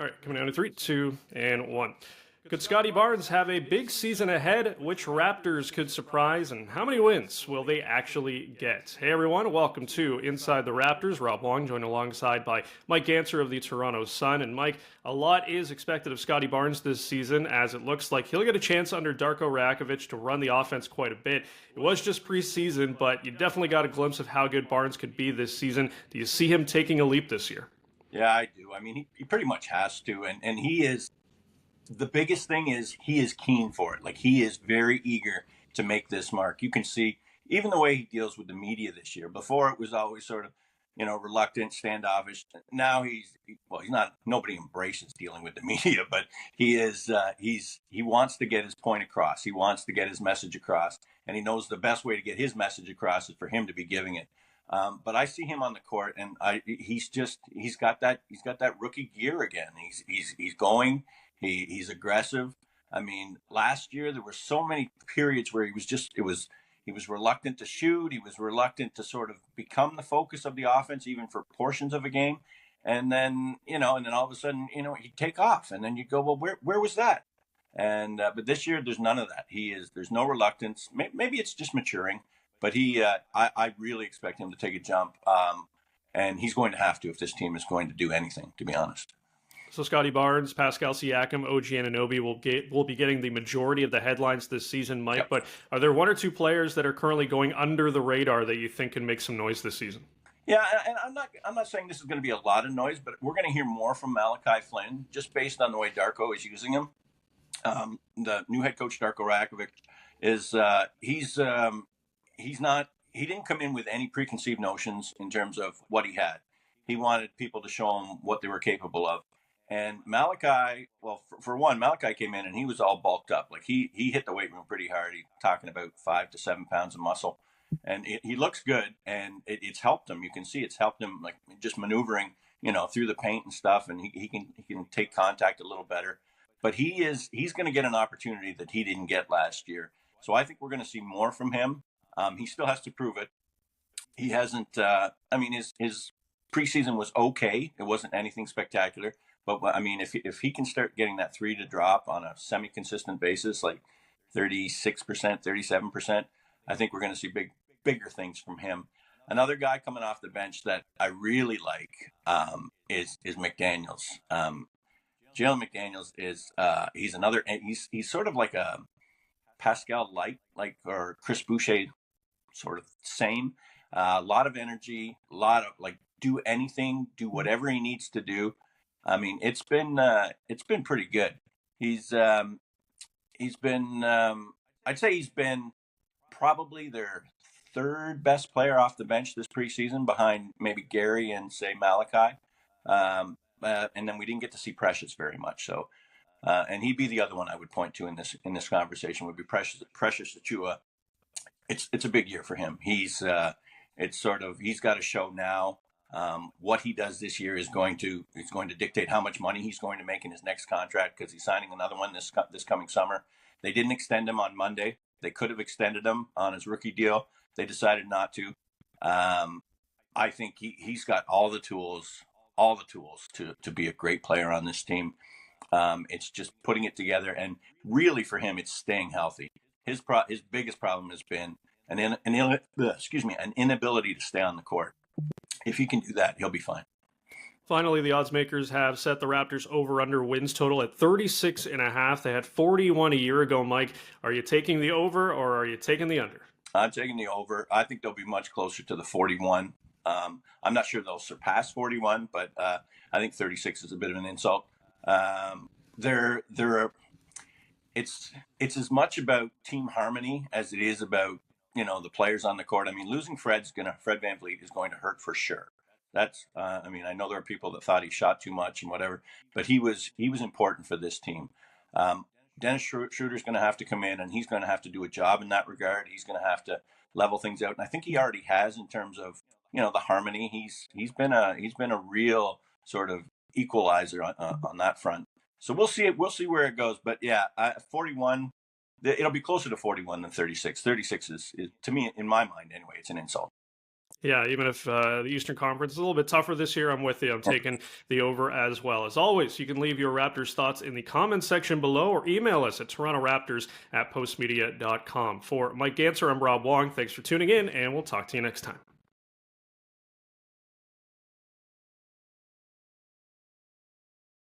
All right, coming down to three, two, and one. Could Scotty Barnes have a big season ahead? Which Raptors could surprise, and how many wins will they actually get? Hey everyone, welcome to Inside the Raptors. Rob Wong joined alongside by Mike Ganser of the Toronto Sun. And Mike, a lot is expected of Scotty Barnes this season, as it looks like he'll get a chance under Darko Rakovic to run the offense quite a bit. It was just preseason, but you definitely got a glimpse of how good Barnes could be this season. Do you see him taking a leap this year? Yeah, I do. I mean, he pretty much has to. And he is, the biggest thing is he is keen for it. Like, he is very eager to make this mark. You can see even the way he deals with the media this year. Before, it was always sort of, reluctant, standoffish. Now he's not, nobody embraces dealing with the media, but he wants to get his point across. He wants to get his message across. And he knows the best way to get his message across is for him to be giving it. But I see him on the court, and he's got that rookie gear again. He's going. He's aggressive. I mean, last year there were so many periods where he was reluctant to shoot. He was reluctant to sort of become the focus of the offense, even for portions of a game. And then all of a sudden, he'd take off, and then you go, well, where was that? And but this year there's none of that. There's no reluctance. Maybe it's just maturing. But I really expect him to take a jump, and he's going to have to if this team is going to do anything, to be honest. So Scotty Barnes, Pascal Siakam, OG Anunoby will be getting the majority of the headlines this season, Mike. Yep. But are there one or two players that are currently going under the radar that you think can make some noise this season? Yeah, and I'm not saying this is going to be a lot of noise, but we're going to hear more from Malachi Flynn just based on the way Darko is using him. The new head coach Darko Rakovic is he didn't come in with any preconceived notions in terms of what he had. He wanted people to show him what they were capable of. And Malachi, well, for one, Malachi came in and he was all bulked up. Like he hit the weight room pretty hard. He's talking about 5 to 7 pounds of muscle. And he looks good, and it's helped him. You can see it's helped him, like just maneuvering, through the paint and stuff, and he can take contact a little better. But he's going to get an opportunity that he didn't get last year. So I think we're going to see more from him. He still has to prove it. He hasn't. His preseason was okay. It wasn't anything spectacular. But I mean, if he can start getting that three to drop on a semi-consistent basis, like 36%, 37%, I think we're going to see bigger things from him. Another guy coming off the bench that I really like is McDaniels. Jalen McDaniels is he's sort of like a Pascal light, or Chris Boucher, sort of same. A lot of energy, a lot of do anything, do whatever he needs to do. I mean, it's been pretty good. He's been I'd say he's been probably their third best player off the bench this preseason, behind maybe Gary and say Malachi. And then we didn't get to see Precious very much. So, and he'd be the other one I would point to in this conversation would be Precious Achiuwa. It's a big year for him. He's got to show now. What he does this year is going to dictate how much money he's going to make in his next contract, because he's signing another one this coming summer. They didn't extend him on Monday. They could have extended him on his rookie deal. They decided not to. I think he's got all the tools to be a great player on this team. It's just putting it together, and really for him, it's staying healthy. His biggest problem has been an inability to stay on the court. If he can do that, he'll be fine. Finally, the odds makers have set the Raptors over-under wins total at 36.5. They had 41 a year ago. Mike, are you taking the over or are you taking the under? I'm taking the over. I think they'll be much closer to the 41. I'm not sure they'll surpass 41, but I think 36 is a bit of an insult. It's as much about team harmony as it is about the players on the court. I mean, losing Fred VanVleet is going to hurt for sure. That's I know there are people that thought he shot too much and whatever, but he was important for this team. Dennis Schroeder's going to have to come in, and he's going to have to do a job in that regard. He's going to have to level things out, and I think he already has in terms of the harmony. He's been a real sort of equalizer on that front. So we'll see where it goes. But yeah, 41. It'll be closer to 41 than 36. 36 is to me, in my mind anyway, it's an insult. Yeah, even if the Eastern Conference is a little bit tougher this year, I'm with you. I'm taking the over as well. As always, you can leave your Raptors thoughts in the comments section below or email us at torontoraptors@postmedia.com. For Mike Ganser, I'm Rob Wong. Thanks for tuning in, and we'll talk to you next time.